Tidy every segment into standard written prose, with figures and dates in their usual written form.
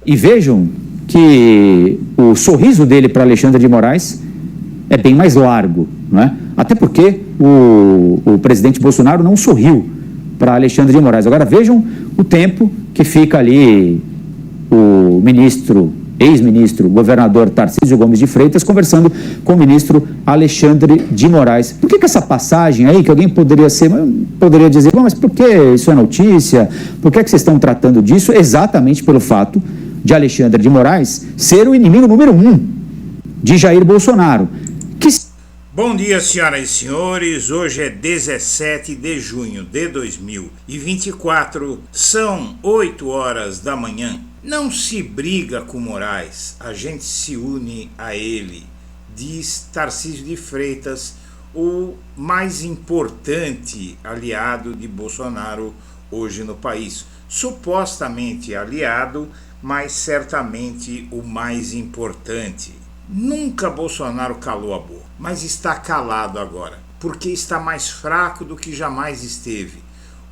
E vejam que o sorriso dele para Alexandre de Moraes é bem mais largo, não é? Até porque o presidente Bolsonaro não sorriu para Alexandre de Moraes. Agora vejam o tempo que fica ali o ex-ministro, governador Tarcísio Gomes de Freitas, conversando com o ministro Alexandre de Moraes. Por que essa passagem aí, que alguém poderia dizer, mas por que isso é notícia? Por que vocês estão tratando disso? Exatamente pelo fato de Alexandre de Moraes ser o inimigo número 1 de Jair Bolsonaro. Bom dia, senhoras e senhores. Hoje é 17 de junho de 2024, são 8 horas da manhã. Não se briga com Moraes, a gente se une a ele, diz Tarcísio de Freitas, o mais importante aliado de Bolsonaro hoje no país. Supostamente aliado, mas certamente o mais importante. Nunca Bolsonaro calou a boca, mas está calado agora, porque está mais fraco do que jamais esteve.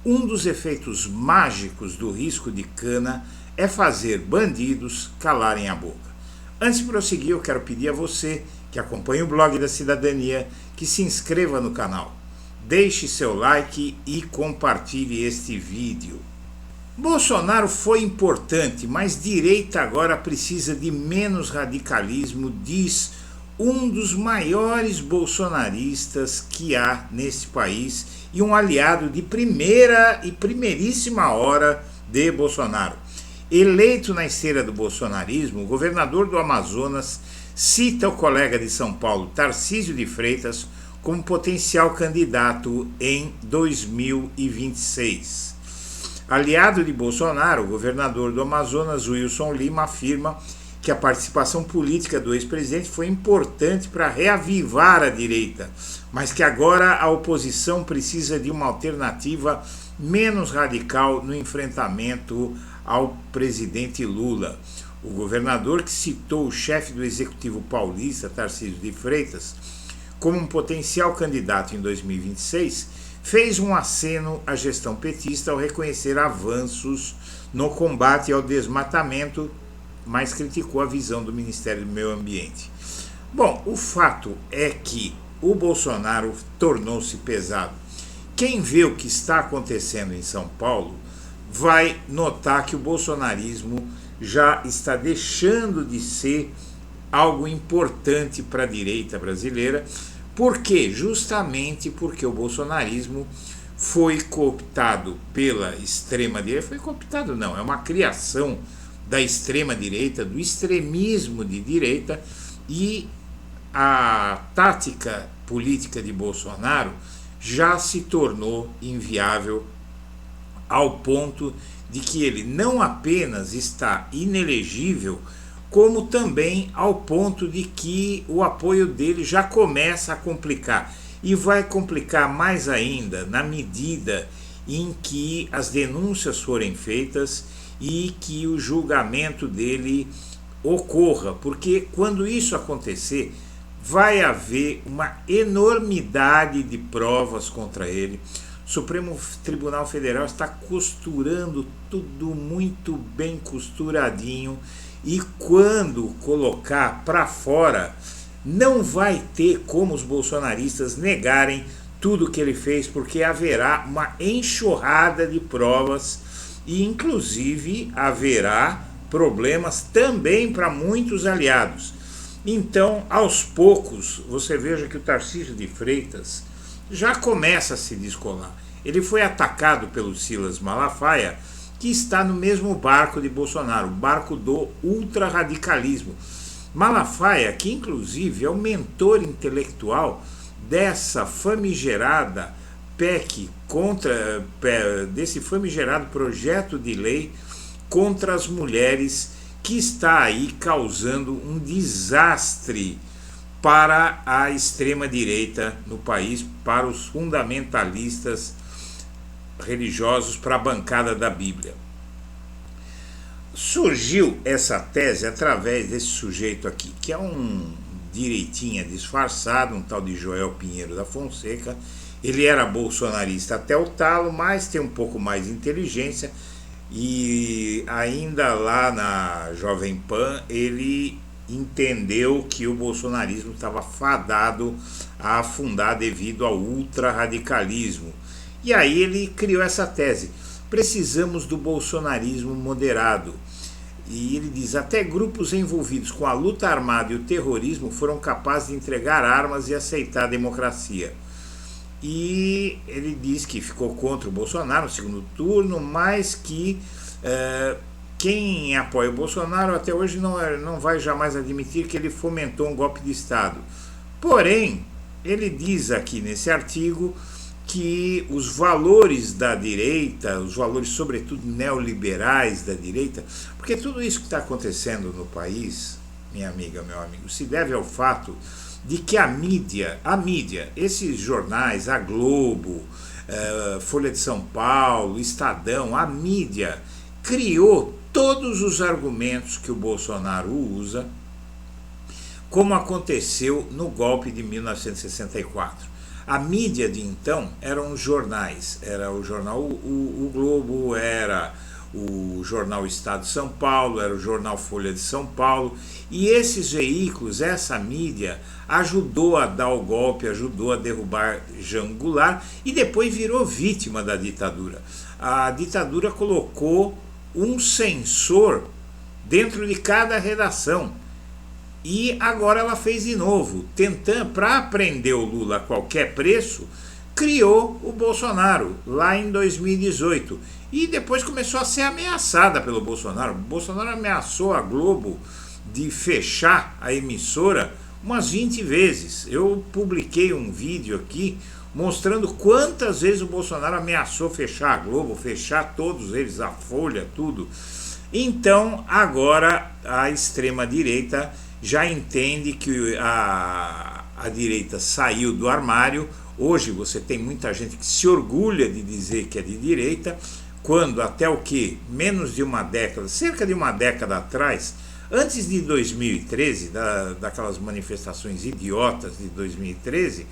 Um dos efeitos mágicos do risco de cana é fazer bandidos calarem a boca. Antes de prosseguir, eu quero pedir a você que acompanha o blog da Cidadania que se inscreva no canal, deixe seu like e compartilhe este vídeo. Bolsonaro foi importante, mas direita agora precisa de menos radicalismo, diz um dos maiores bolsonaristas que há nesse país e um aliado de primeira e primeiríssima hora de Bolsonaro. Eleito na esteira do bolsonarismo, o governador do Amazonas cita o colega de São Paulo, Tarcísio de Freitas, como potencial candidato em 2026. Aliado de Bolsonaro, o governador do Amazonas, Wilson Lima, afirma que a participação política do ex-presidente foi importante para reavivar a direita, mas que agora a oposição precisa de uma alternativa menos radical no enfrentamento ao presidente Lula. O governador, que citou o chefe do executivo paulista, Tarcísio de Freitas, como um potencial candidato em 2026, fez um aceno à gestão petista ao reconhecer avanços no combate ao desmatamento, mas criticou a visão do Ministério do Meio Ambiente. Bom, o fato é que o Bolsonaro tornou-se pesado. Quem vê o que está acontecendo em São Paulo vai notar que o bolsonarismo já está deixando de ser algo importante para a direita brasileira. Por quê? Justamente porque o bolsonarismo foi cooptado pela extrema-direita. Foi cooptado não, é uma criação da extrema-direita, do extremismo de direita, e a tática política de Bolsonaro já se tornou inviável ao ponto de que ele não apenas está inelegível, como também ao ponto de que o apoio dele já começa a complicar. E vai complicar mais ainda na medida em que as denúncias forem feitas e que o julgamento dele ocorra. Porque quando isso acontecer, vai haver uma enormidade de provas contra ele. O Supremo Tribunal Federal está costurando tudo muito bem costuradinho, e quando colocar para fora, não vai ter como os bolsonaristas negarem tudo que ele fez, porque haverá uma enxurrada de provas e inclusive haverá problemas também para muitos aliados. Então, aos poucos, você veja que o Tarcísio de Freitas já começa a se descolar. Ele foi atacado pelo Silas Malafaia, que está no mesmo barco de Bolsonaro, o barco do ultrarradicalismo. Malafaia, que inclusive é o mentor intelectual dessa famigerada PEC desse famigerado projeto de lei contra as mulheres, que está aí causando um desastre para a extrema-direita no país, para os fundamentalistas religiosos, para a bancada da Bíblia. Surgiu essa tese através desse sujeito aqui, que é um direitinha disfarçado, um tal de Joel Pinheiro da Fonseca. Ele era bolsonarista até o talo, mas tem um pouco mais de inteligência. E ainda lá na Jovem Pan, ele entendeu que o bolsonarismo estava fadado a afundar devido ao ultrarradicalismo. E aí ele criou essa tese: precisamos do bolsonarismo moderado. E ele diz: até grupos envolvidos com a luta armada e o terrorismo foram capazes de entregar armas e aceitar a democracia. E ele diz que ficou contra o Bolsonaro no segundo turno, mas que quem apoia o Bolsonaro até hoje não vai jamais admitir que ele fomentou um golpe de Estado. Porém, ele diz aqui nesse artigo que os valores da direita, os valores sobretudo neoliberais da direita, porque tudo isso que está acontecendo no país, minha amiga, meu amigo, se deve ao fato de que a mídia, esses jornais, a Globo, Folha de São Paulo, Estadão, a mídia criou todos os argumentos que o Bolsonaro usa, como aconteceu no golpe de 1964. A mídia de então eram os jornais, era o jornal o Globo, era o jornal Estado de São Paulo, era o jornal Folha de São Paulo, e esses veículos, essa mídia, ajudou a dar o golpe, ajudou a derrubar Jango Goulart e depois virou vítima da ditadura. A ditadura colocou um censor dentro de cada redação. E agora ela fez de novo, tentando, para prender o Lula a qualquer preço, criou o Bolsonaro lá em 2018. E depois começou a ser ameaçada pelo Bolsonaro. O Bolsonaro ameaçou a Globo de fechar a emissora umas 20 vezes. Eu publiquei um vídeo aqui mostrando quantas vezes o Bolsonaro ameaçou fechar a Globo, fechar todos eles, a Folha, tudo. Então agora a extrema-direita já entende que a direita saiu do armário. Hoje você tem muita gente que se orgulha de dizer que é de direita, quando até o que? Menos de uma década, cerca de uma década atrás, antes de 2013, daquelas manifestações idiotas de 2013,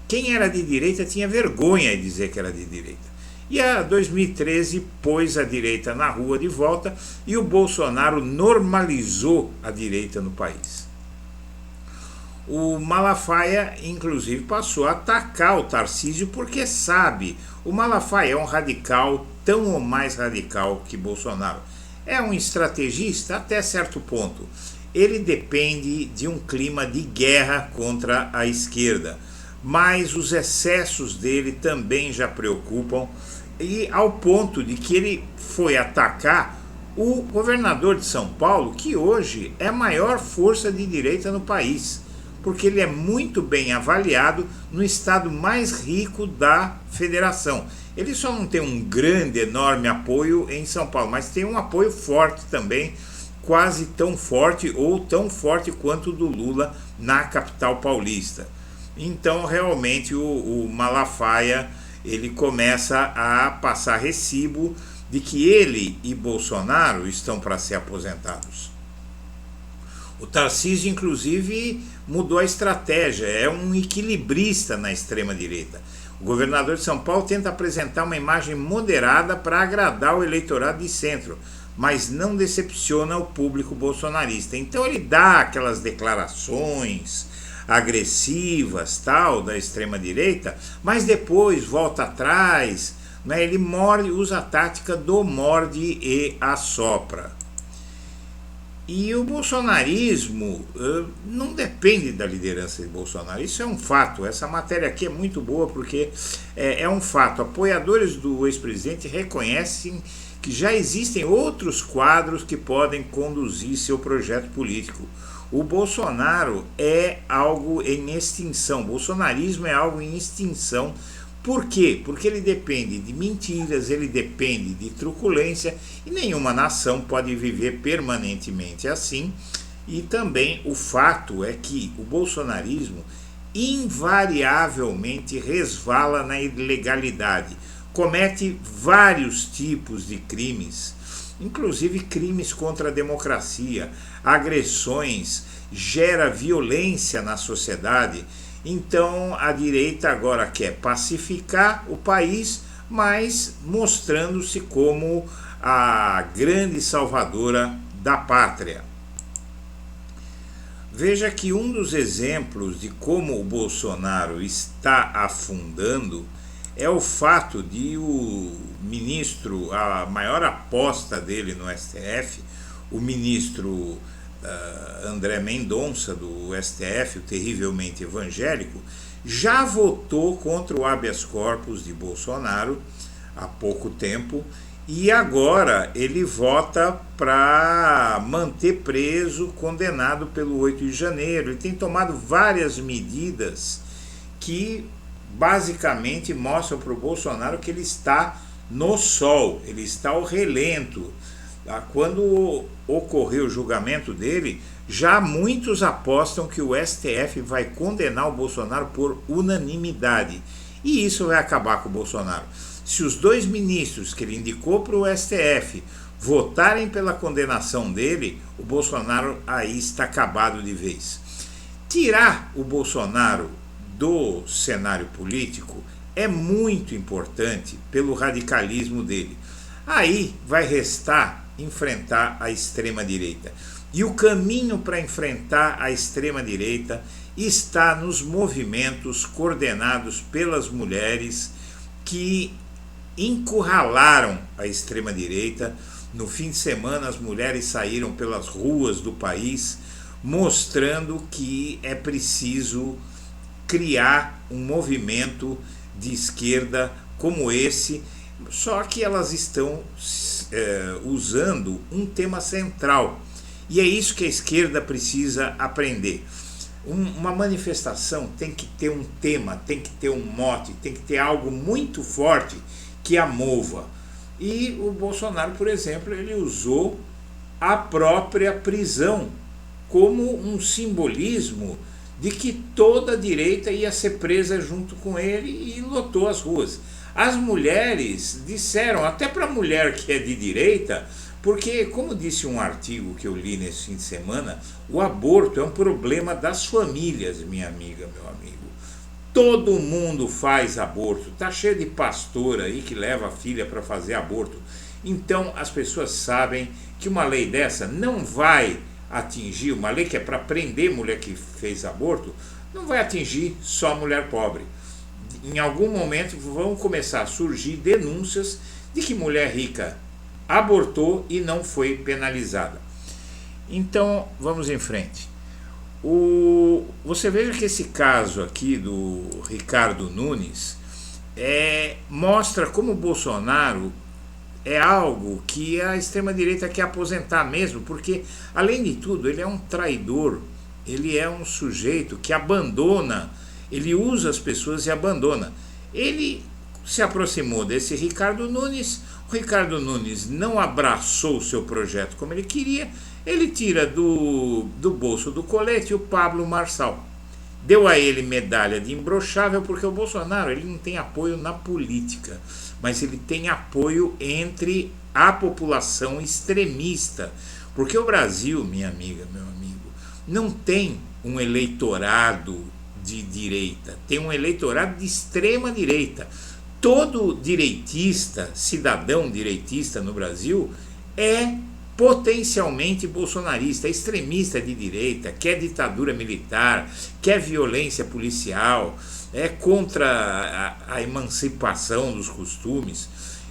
quem era de direita tinha vergonha de dizer que era de direita. E a 2013 pôs a direita na rua de volta e o Bolsonaro normalizou a direita no país. O Malafaia, inclusive, passou a atacar o Tarcísio porque sabe, o Malafaia é um radical tão ou mais radical que Bolsonaro. É um estrategista até certo ponto. Ele depende de um clima de guerra contra a esquerda, mas os excessos dele também já preocupam, e ao ponto de que ele foi atacar o governador de São Paulo, que hoje é a maior força de direita no país, porque ele é muito bem avaliado no estado mais rico da federação. Ele só não tem um grande, enorme apoio em São Paulo, mas tem um apoio forte também, quase tão forte ou tão forte quanto o do Lula na capital paulista. Então realmente o Malafaia, ele começa a passar recibo de que ele e Bolsonaro estão para ser aposentados. O Tarcísio, inclusive, mudou a estratégia, é um equilibrista na extrema-direita. O governador de São Paulo tenta apresentar uma imagem moderada para agradar o eleitorado de centro, mas não decepciona o público bolsonarista. Então ele dá aquelas declarações agressivas, tal, da extrema-direita, mas depois volta atrás, né? Ele usa a tática do morde e assopra. E o bolsonarismo não depende da liderança de Bolsonaro, isso é um fato. Essa matéria aqui é muito boa porque é um fato. Apoiadores do ex-presidente reconhecem que já existem outros quadros que podem conduzir seu projeto político. O Bolsonaro é algo em extinção, o bolsonarismo é algo em extinção. Por quê? Porque ele depende de mentiras, ele depende de truculência, e nenhuma nação pode viver permanentemente assim. E também o fato é que o bolsonarismo invariavelmente resvala na ilegalidade, comete vários tipos de crimes, inclusive crimes contra a democracia, agressões, gera violência na sociedade. Então a direita agora quer pacificar o país, mas mostrando-se como a grande salvadora da pátria. Veja que um dos exemplos de como o Bolsonaro está afundando é o fato de o ministro, a maior aposta dele no STF, o ministro André Mendonça do STF, o terrivelmente evangélico, já votou contra o habeas corpus de Bolsonaro há pouco tempo, e agora ele vota para manter preso, condenado pelo 8 de janeiro. Ele tem tomado várias medidas que basicamente mostram para o Bolsonaro que ele está no sol, ele está ao relento. Quando ocorreu o julgamento dele, já muitos apostam que o STF vai condenar o Bolsonaro por unanimidade. E isso vai acabar com o Bolsonaro. Se os dois ministros que ele indicou para o STF votarem pela condenação dele, o Bolsonaro aí está acabado de vez. Tirar o Bolsonaro do cenário político é muito importante pelo radicalismo dele. Aí vai restar enfrentar a extrema-direita. E o caminho para enfrentar a extrema-direita está nos movimentos coordenados pelas mulheres que encurralaram a extrema-direita. No fim de semana, as mulheres saíram pelas ruas do país mostrando que é preciso criar um movimento de esquerda como esse, só que elas estão usando um tema central. E é isso que a esquerda precisa aprender. Uma manifestação tem que ter um tema, tem que ter um mote, tem que ter algo muito forte que a mova. E o Bolsonaro, por exemplo, ele usou a própria prisão como um simbolismo de que toda a direita ia ser presa junto com ele e lotou as ruas. As mulheres disseram, até para a mulher que é de direita, porque, como disse um artigo que eu li nesse fim de semana, o aborto é um problema das famílias, minha amiga, meu amigo. Todo mundo faz aborto, tá cheio de pastor aí que leva a filha para fazer aborto. Então as pessoas sabem que uma lei dessa não vai atingir, uma lei que é para prender mulher que fez aborto, não vai atingir só a mulher pobre. Em algum momento vão começar a surgir denúncias de que mulher rica abortou e não foi penalizada. Então vamos em frente. Você veja que esse caso aqui do Ricardo Nunes mostra como o Bolsonaro é algo que a extrema-direita quer aposentar mesmo, porque, além de tudo, ele é um traidor, ele é um sujeito que abandona, ele usa as pessoas e abandona. Ele se aproximou desse Ricardo Nunes, o Ricardo Nunes não abraçou o seu projeto como ele queria, ele tira do bolso do colete o Pablo Marçal. Deu a ele medalha de imbrochável, porque o Bolsonaro ele não tem apoio na política, mas ele tem apoio entre a população extremista. Porque o Brasil, minha amiga, meu amigo, não tem um eleitorado de direita, tem um eleitorado de extrema direita. Todo direitista, cidadão direitista no Brasil é potencialmente bolsonarista, é extremista de direita, quer ditadura militar, quer violência policial, é contra a emancipação dos costumes.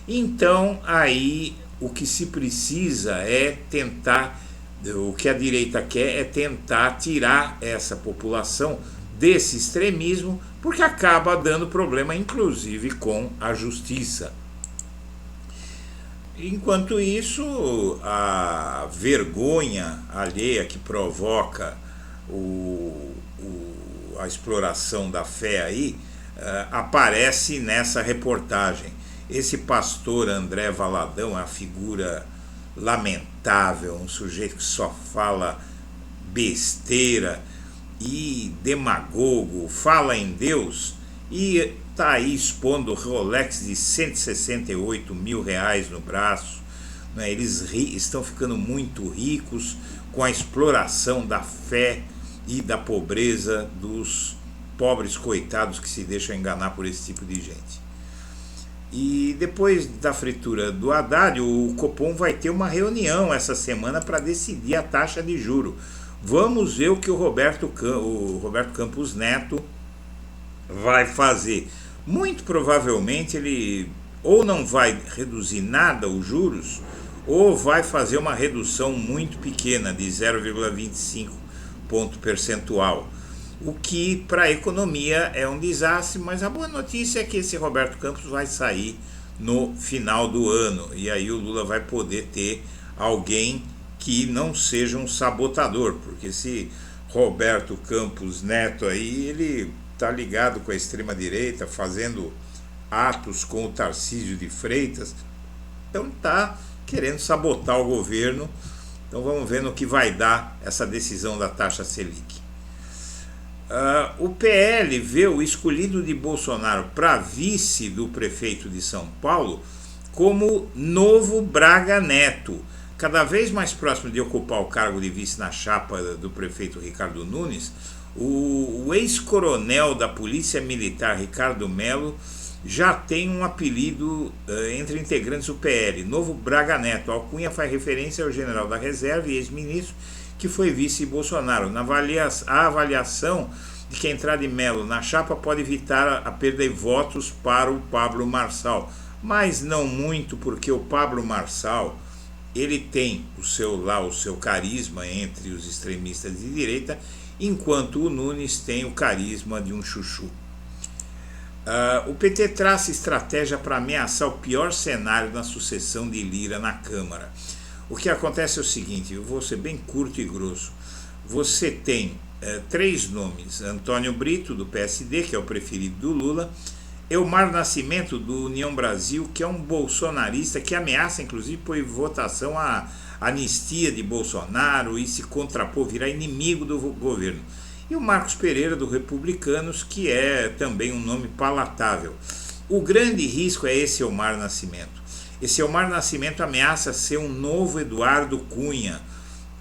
Então aí o que se precisa é tentar, o que a direita quer é tentar tirar essa população desse extremismo, porque acaba dando problema inclusive com a justiça. Enquanto isso, a vergonha alheia que provoca a exploração da fé aí aparece nessa reportagem. Esse pastor André Valadão é uma figura lamentável, um sujeito que só fala besteira e demagogo, fala em Deus e está aí expondo Rolex de 168 mil reais no braço, né? Eles estão ficando muito ricos com a exploração da fé e da pobreza dos pobres coitados que se deixam enganar por esse tipo de gente. E depois da fritura do Haddad, o Copom vai ter uma reunião essa semana para decidir a taxa de juro. Vamos ver o que o Roberto Campos Neto vai fazer. Muito provavelmente ele ou não vai reduzir nada os juros, ou vai fazer uma redução muito pequena, de 0,25 ponto percentual. O que para a economia é um desastre, mas a boa notícia é que esse Roberto Campos vai sair no final do ano, e aí o Lula vai poder ter alguém que não seja um sabotador, porque esse Roberto Campos Neto aí, ele está ligado com a extrema-direita, fazendo atos com o Tarcísio de Freitas, então está querendo sabotar o governo. Então vamos ver no que vai dar essa decisão da taxa Selic. O PL vê o escolhido de Bolsonaro para vice do prefeito de São Paulo como novo Braga Neto, cada vez mais próximo de ocupar o cargo de vice na chapa do prefeito Ricardo Nunes. O ex-coronel da Polícia Militar Ricardo Melo já tem um apelido entre integrantes do PL, novo Braga Neto. A alcunha faz referência ao general da reserva e ex-ministro que foi vice Bolsonaro. A avaliação de que a entrada de Melo na chapa pode evitar a perda de votos para o Pablo Marçal, mas não muito, porque o Pablo Marçal ele tem o seu carisma entre os extremistas de direita, enquanto o Nunes tem o carisma de um chuchu. O PT traça estratégia para ameaçar o pior cenário na sucessão de Lira na Câmara. O que acontece é o seguinte, eu vou ser bem curto e grosso. Você tem 3 nomes: Antônio Brito, do PSD, que é o preferido do Lula; Elmar Nascimento, do União Brasil, que é um bolsonarista que ameaça, inclusive, por votação a anistia de Bolsonaro e se contrapor, virar inimigo do governo; e o Marcos Pereira, do Republicanos, que é também um nome palatável. O grande risco é esse Elmar Nascimento. Esse Elmar Nascimento ameaça ser um novo Eduardo Cunha,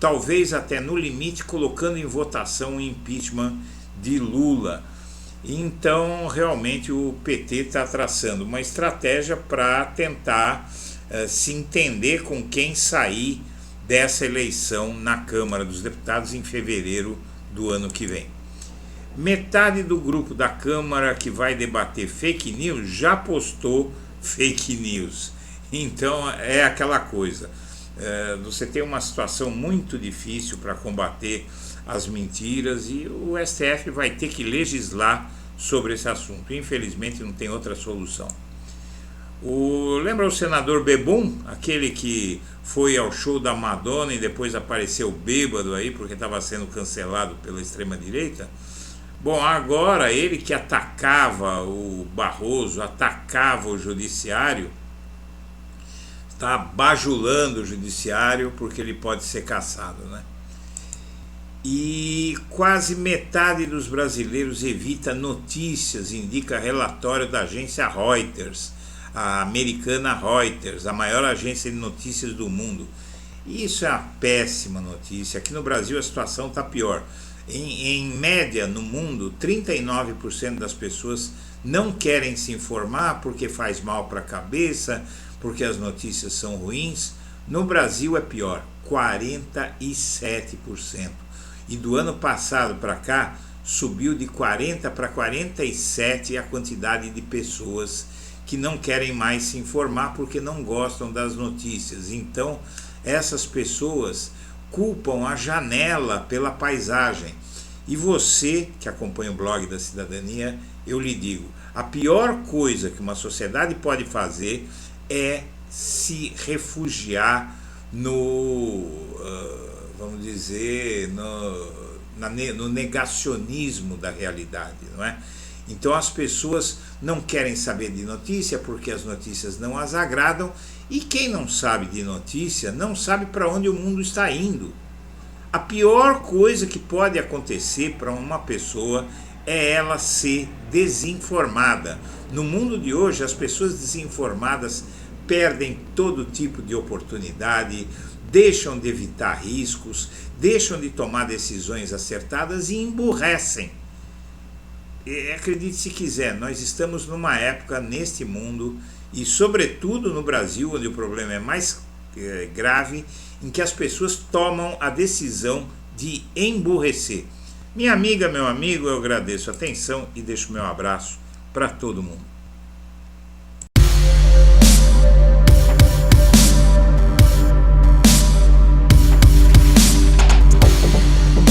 talvez até no limite colocando em votação o impeachment de Lula. Então, realmente, o PT está traçando uma estratégia para tentar se entender com quem sair dessa eleição na Câmara dos Deputados em fevereiro do ano que vem. Metade do grupo da Câmara que vai debater fake news já postou fake news. Então é aquela coisa, você tem uma situação muito difícil para combater as mentiras e o STF vai ter que legislar sobre esse assunto. Infelizmente não tem outra solução. Lembra o senador Bebum, aquele que foi ao show da Madonna e depois apareceu bêbado aí porque estava sendo cancelado pela extrema-direita? Bom, agora ele que atacava o Barroso, atacava o judiciário, está bajulando o judiciário porque ele pode ser cassado, né? E quase metade dos brasileiros evita notícias, indica relatório da agência Reuters, a americana Reuters, a maior agência de notícias do mundo. E isso é uma péssima notícia. Aqui no Brasil a situação está pior. Em média, no mundo, 39% das pessoas não querem se informar porque faz mal para a cabeça, porque as notícias são ruins. No Brasil é pior, 47%. E do ano passado para cá, subiu de 40 para 47 a quantidade de pessoas que não querem mais se informar porque não gostam das notícias. Então, essas pessoas culpam a janela pela paisagem. E você, que acompanha o blog da Cidadania, eu lhe digo, a pior coisa que uma sociedade pode fazer é se refugiar vamos dizer, no negacionismo da realidade, não é? Então as pessoas não querem saber de notícia porque as notícias não as agradam, e quem não sabe de notícia não sabe para onde o mundo está indo. A pior coisa que pode acontecer para uma pessoa é ela ser desinformada. No mundo de hoje, as pessoas desinformadas perdem todo tipo de oportunidade, deixam de evitar riscos, deixam de tomar decisões acertadas e emburrecem. Acredite se quiser, nós estamos numa época neste mundo e, sobretudo, no Brasil, onde o problema é mais grave, em que as pessoas tomam a decisão de emburrecer. Minha amiga, meu amigo, eu agradeço a atenção e deixo meu abraço para todo mundo.